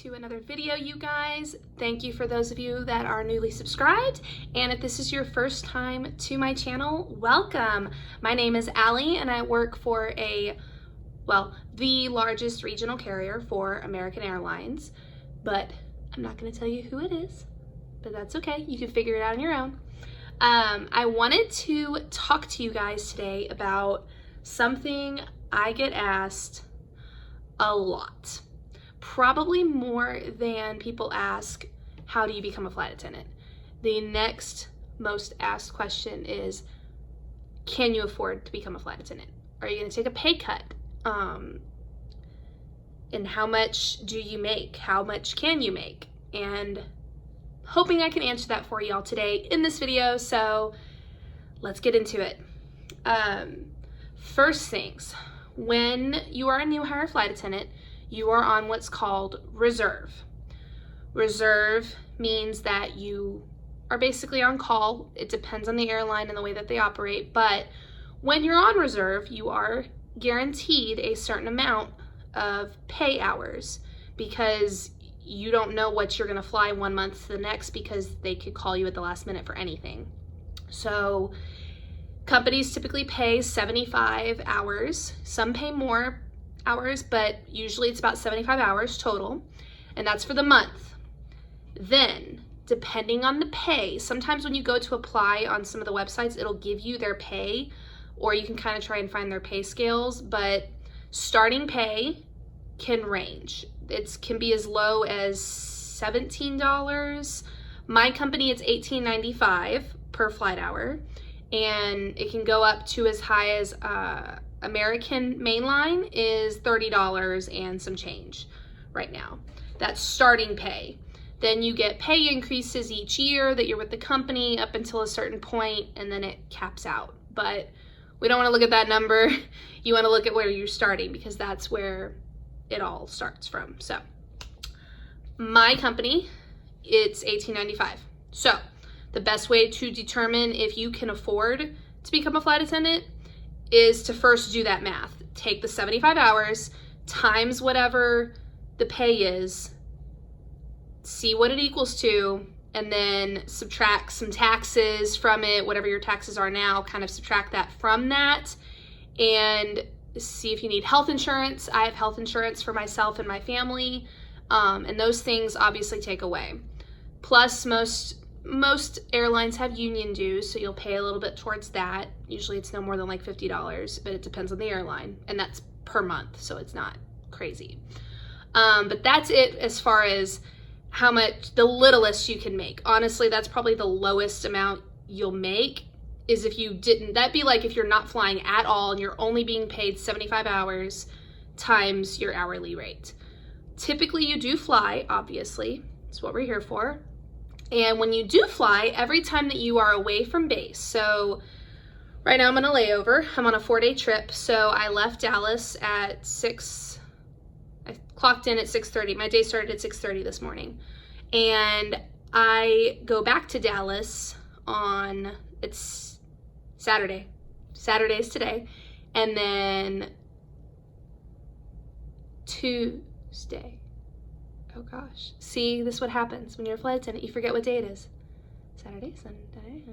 to another video, you guys. Thank you for those of you that are newly subscribed, and if this is your first time to my channel, welcome. My name is Allie and I work for the largest regional carrier for American Airlines, but I'm not going to tell you who it is, but that's okay. You can figure it out on your own. I wanted to talk to you guys today about something I get asked a lot. Probably more than people ask, how do you become a flight attendant? The next most asked question is, can you afford to become a flight attendant? Are you going to take a pay cut? And how much do you make? How much can you make? And hoping I can answer that for y'all today in this video, so let's get into it. First things, when you are a new hire flight attendant, you are on what's called reserve. Reserve means that you are basically on call. It depends on the airline and the way that they operate, but when you're on reserve, you are guaranteed a certain amount of pay hours because you don't know what you're going to fly 1 month to the next because they could call you at the last minute for anything. So companies typically pay 75 hours. Some pay more hours, but usually it's about 75 hours total, and that's for the month. Then, depending on the pay, sometimes when you go to apply on some of the websites, it'll give you their pay, or you can kind of try and find their pay scales, but starting pay can range. It can be as low as $17. My company, it's $18.95 per flight hour, and it can go up to as high as American mainline is $30 and some change right now. That's starting pay. Then you get pay increases each year that you're with the company up until a certain point, and then it caps out. But we don't want to look at that number. You want to look at where you're starting because that's where it all starts from. So my company, it's $18.95. So the best way to determine if you can afford to become a flight attendant is to first do that math. Take the 75 hours times whatever the pay is, see what it equals to, and then subtract some taxes from it, whatever your taxes are now, kind of subtract that from that, and see if you need health insurance. I have health insurance for myself and my family, and those things obviously take away. Plus, most airlines have union dues, so you'll pay a little bit towards that. Usually it's no more than like $50, but it depends on the airline, and that's per month, so it's not crazy. But that's it as far as how much, the littlest you can make. Honestly, that's probably the lowest amount you'll make, is if you didn't. That'd be like if you're not flying at all and you're only being paid 75 hours times your hourly rate. Typically you do fly, obviously. That's what we're here for. And when you do fly, every time that you are away from base, so right now I'm on a layover, I'm on a 4-day trip, so I left Dallas at 6, I clocked in at 6:30, my day started at 6:30 this morning, and I go back to Dallas on, it's Saturday's today, and then Tuesday. Oh gosh. See, this is what happens when you're a flight attendant. You forget what day it is. Saturday, Sunday,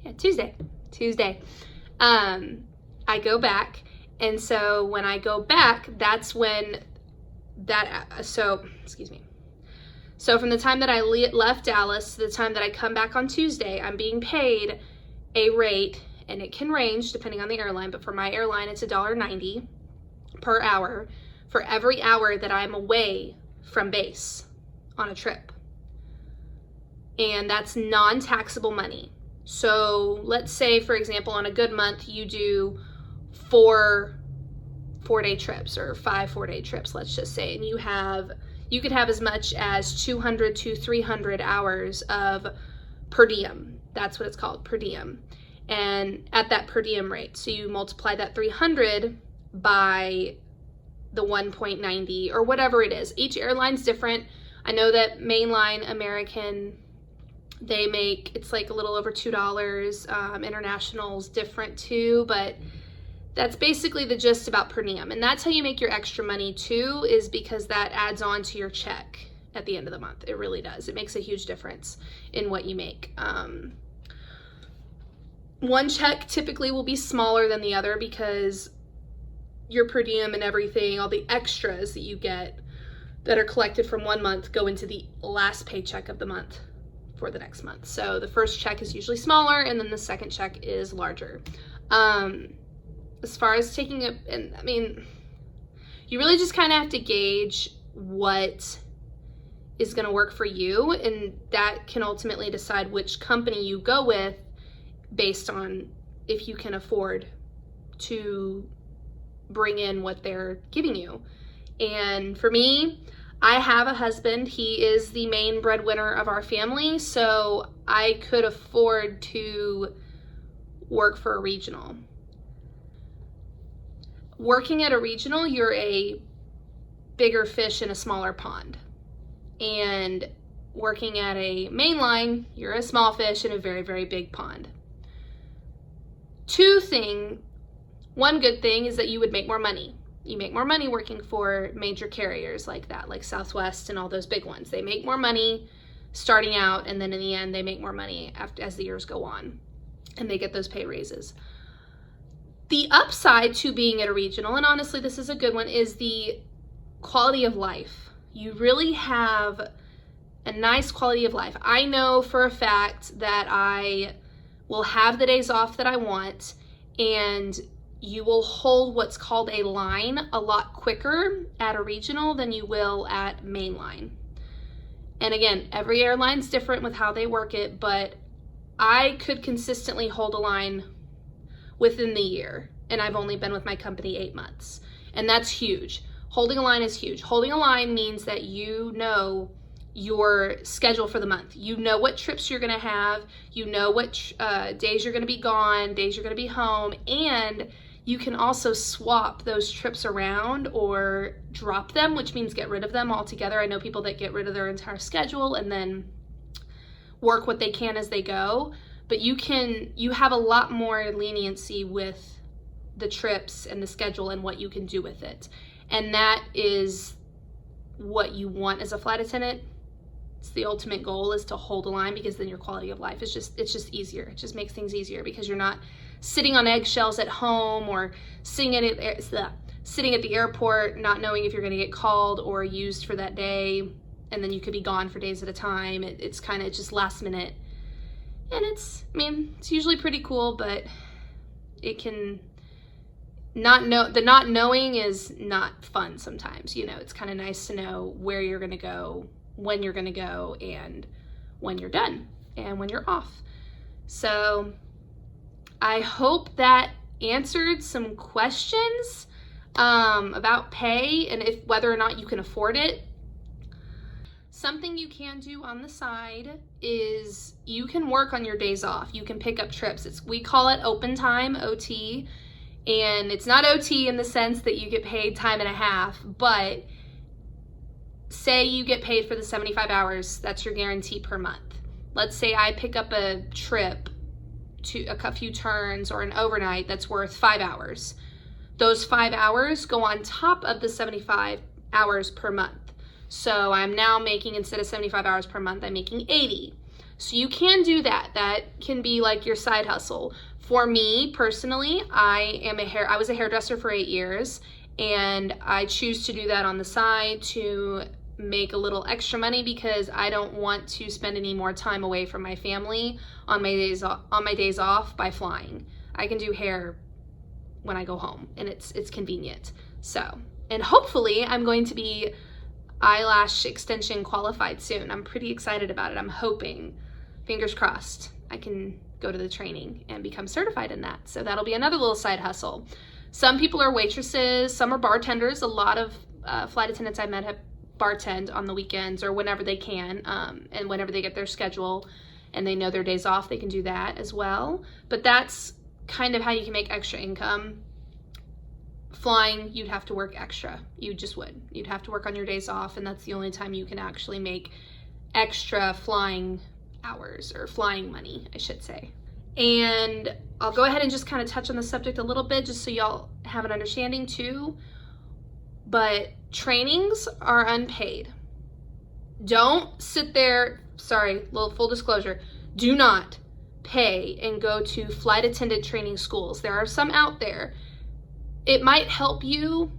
yeah, Tuesday. I go back, and so when I go back, that's when excuse me. So from the time that I left Dallas to the time that I come back on Tuesday, I'm being paid a rate, and it can range depending on the airline, but for my airline, it's $1.90 per hour for every hour that I'm away from base on a trip. And that's non-taxable money. So let's say, for example, on a good month, you do 4-day trips or 5 4-day trips, let's just say, and you could have as much as 200 to 300 hours of per diem. That's what it's called, per diem. And at that per diem rate, so you multiply that 300 by the 1.90 or whatever it is. Each airline's different. I know that mainline American, they make, it's like a little over $2. International's different too, but that's basically the gist about per diem. And that's how you make your extra money too, is because that adds on to your check at the end of the month. It really does. It makes a huge difference in what you make. One check typically will be smaller than the other because your per diem and everything, all the extras that you get that are collected from one month go into the last paycheck of the month for the next month. So the first check is usually smaller and then the second check is larger. As far as taking it, and I mean, you really just kind of have to gauge what is going to work for you, and that can ultimately decide which company you go with based on if you can afford to bring in what they're giving you. And for me, I have a husband. He is the main breadwinner of our family, so I could afford to work for a regional. Working at a regional, you're a bigger fish in a smaller pond. And working at a mainline, you're a small fish in a very, very big pond. One good thing is that you would make more money. You make more money working for major carriers like that, like Southwest and all those big ones. They make more money starting out, and then in the end, they make more money as the years go on, and they get those pay raises. The upside to being at a regional, and honestly, this is a good one, is the quality of life. You really have a nice quality of life. I know for a fact that I will have the days off that I want, and you will hold what's called a line a lot quicker at a regional than you will at mainline. And again, every airline's different with how they work it, but I could consistently hold a line within the year, and I've only been with my company 8 months, and that's huge. Holding a line is huge. Holding a line means that you know your schedule for the month. You know what trips you're gonna have, you know what days you're gonna be gone, days you're gonna be home, and you can also swap those trips around or drop them, which means get rid of them altogether. I know people that get rid of their entire schedule and then work what they can as they go, but you have a lot more leniency with the trips and the schedule and what you can do with it. And that is what you want as a flight attendant. It's the ultimate goal, is to hold a line, because then your quality of life is it's just easier. It just makes things easier because you're not sitting on eggshells at home or sitting at the airport not knowing if you're going to get called or used for that day, and then you could be gone for days at a time. It's kind of just last minute, and it's usually pretty cool, but it can the not knowing is not fun sometimes. It's kind of nice to know where you're going to go, when you're going to go, and when you're done and when you're off. So I hope that answered some questions about pay and whether or not you can afford it. Something you can do on the side is you can work on your days off. You can pick up trips. We call it open time, OT, and it's not OT in the sense that you get paid time and a half, but say you get paid for the 75 hours, that's your guarantee per month. Let's say I pick up a trip to a few turns or an overnight that's worth 5 hours. Those 5 hours go on top of the 75 hours per month. So I'm now making, instead of 75 hours per month, I'm making 80. So you can do that. That can be like your side hustle. For me personally, I was a hairdresser for 8 years, and I choose to do that on the side to make a little extra money because I don't want to spend any more time away from my family on my days off by flying. I can do hair when I go home, and it's convenient. So, and hopefully I'm going to be eyelash extension qualified soon. I'm pretty excited about it. I'm hoping, fingers crossed, I can go to the training and become certified in that. So that'll be another little side hustle. Some people are waitresses, some are bartenders. A lot of flight attendants I met have bartend on the weekends or whenever they can, and whenever they get their schedule and they know their days off, they can do that as well. But that's kind of how you can make extra income. Flying, you'd have to work extra. You just would. You'd have to work on your days off, and that's the only time you can actually make extra flying hours, or flying money, I should say. And I'll go ahead and just kind of touch on the subject a little bit just so y'all have an understanding too. But trainings are unpaid. Don't sit there, sorry, little full disclosure, do not pay and go to flight attendant training schools. There are some out there. It might help you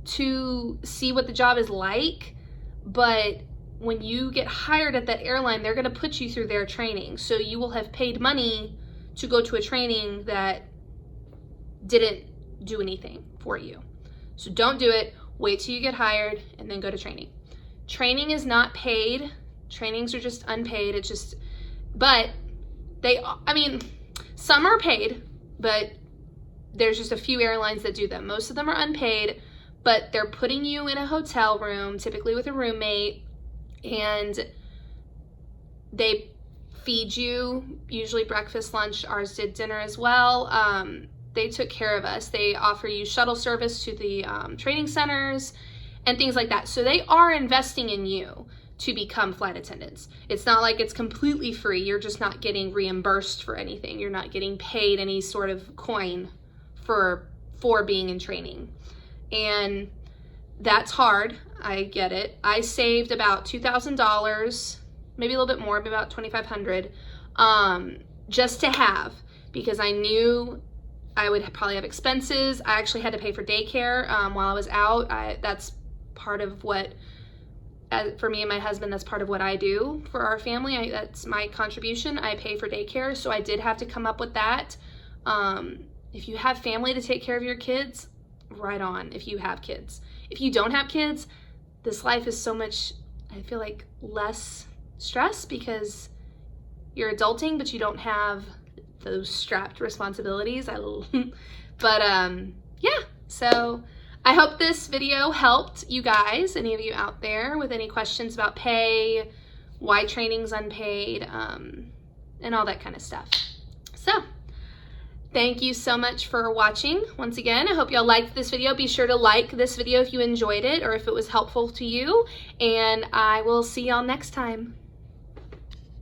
to see what the job is like, but when you get hired at that airline, they're going to put you through their training. So you will have paid money to go to a training that didn't do anything for you. So don't do it. Wait till you get hired and then go to training. Training is not paid. Trainings are just unpaid. It's just, but some are paid, but there's just a few airlines that do them. Most of them are unpaid, but they're putting you in a hotel room, typically with a roommate, and they feed you, usually breakfast, lunch. Ours did dinner as well. They took care of us. They offer you shuttle service to the training centers and things like that. So they are investing in you to become flight attendants. It's not like it's completely free. You're just not getting reimbursed for anything. You're not getting paid any sort of coin for being in training. And that's hard. I get it. I saved about $2,000, maybe a little bit more, maybe about $2,500, just to have, because I knew I would probably have expenses. I actually had to pay for daycare while I was out. That's part of what, for me and my husband, that's part of what I do for our family. That's my contribution. I pay for daycare, so I did have to come up with that. If you have family to take care of your kids, right on, if you have kids. If you don't have kids, this life is so much, I feel like, less stress because you're adulting, but you don't have those strapped responsibilities. Yeah, so I hope this video helped you guys, any of you out there with any questions about pay, why training's unpaid, and all that kind of stuff. So thank you so much for watching. Once again, I hope y'all liked this video. Be sure to like this video if you enjoyed it or if it was helpful to you, and I will see y'all next time.